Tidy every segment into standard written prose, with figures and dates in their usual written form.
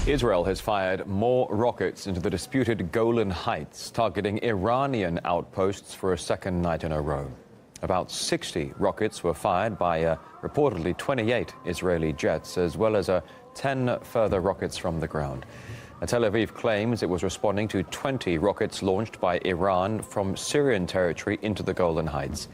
Israel has fired more rockets into the disputed Golan Heights, targeting Iranian outposts for a second night in a row. About 60 rockets were fired by reportedly 28 Israeli jets, as well as 10 further rockets from the ground. Tel Aviv claims it was responding to 20 rockets launched by Iran from Syrian territory into the Golan Heights.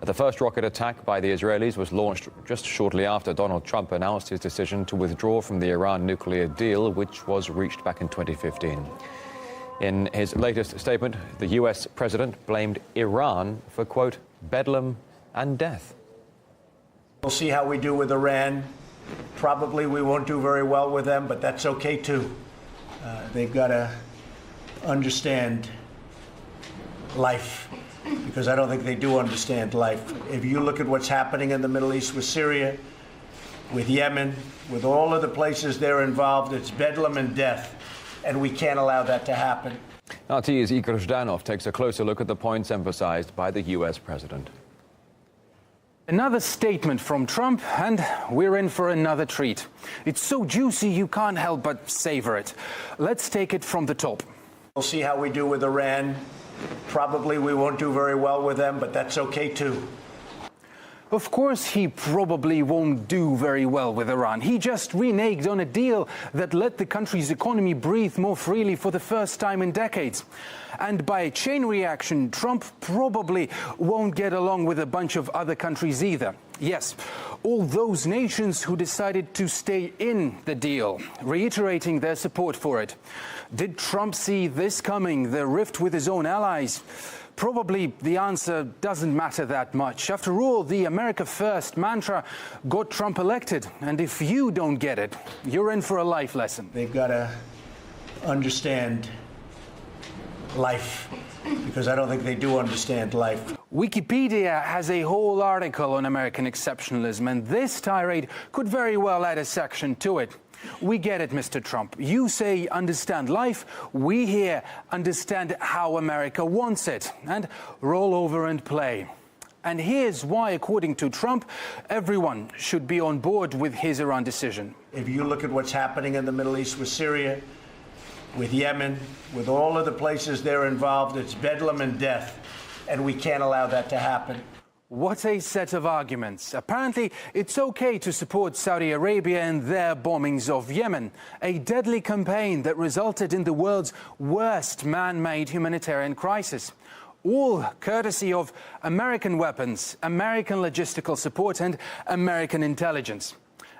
The first rocket attack by the Israelis was launched just shortly after Donald Trump announced his decision to withdraw from the Iran nuclear deal, which was reached back in 2015. In his latest statement, the U.S. president blamed Iran for, quote, bedlam and death. We'll see how we do with Iran. Probably we won't do very well with them, but that's okay, too. They've got to understand life, because I don't think they do understand life. If you look at what's happening in the Middle East with Syria, with Yemen, with all of the places they're involved, it's bedlam and death, and we can't allow that to happen. RT's Igor Zhdanov takes a closer look at the points emphasized by the U.S. president. Another statement from Trump, and we're in for another treat. It's so juicy you can't help but savor it. Let's take it from the top. We'll see how we do with Iran. Probably we won't do very well with them, but that's okay, too. Of course, he probably won't do very well with Iran. He just reneged on a deal that let the country's economy breathe more freely for the first time in decades. And by a chain reaction, Trump probably won't get along with a bunch of other countries either. Yes, all those nations who decided to stay in the deal, reiterating their support for it. Did Trump see this coming, the rift with his own allies? Probably the answer doesn't matter that much. After all, the America First mantra got Trump elected. And if you don't get it, you're in for a life lesson. They've got to understand life, because I don't think they do understand life. Wikipedia has a whole article on American exceptionalism, and this tirade could very well add a section to it. We get it, Mr. Trump. You say understand life. We here understand how America wants it. And roll over and play. And here's why, according to Trump, everyone should be on board with his Iran decision. If you look at what's happening in the Middle East with Syria, with Yemen, with all of the places they're involved, it's bedlam and death. And we can't allow that to happen. What a set of arguments. Apparently, it's okay to support Saudi Arabia and their bombings of Yemen, a deadly campaign that resulted in the world's worst man-made humanitarian crisis. All courtesy of American weapons, American logistical support, and American intelligence.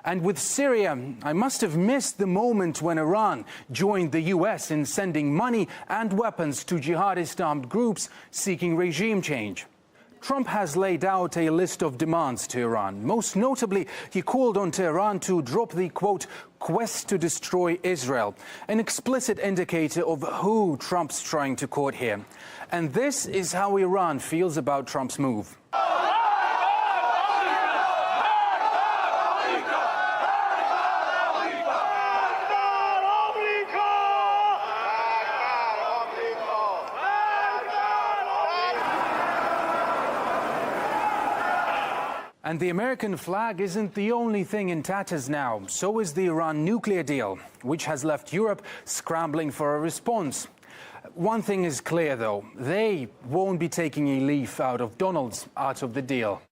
And with Syria, I must have missed the moment when Iran joined the U.S. in sending money and weapons to jihadist armed groups seeking regime change. Trump has laid out a list of demands to Iran. Most notably, he called on Tehran to drop the, quote, quest to destroy Israel, an explicit indicator of who Trump's trying to court here. And this is how Iran feels about Trump's move. And the American flag isn't the only thing in tatters now. So is the Iran nuclear deal, which has left Europe scrambling for a response. One thing is clear, though. They won't be taking a leaf out of Donald's out of the deal.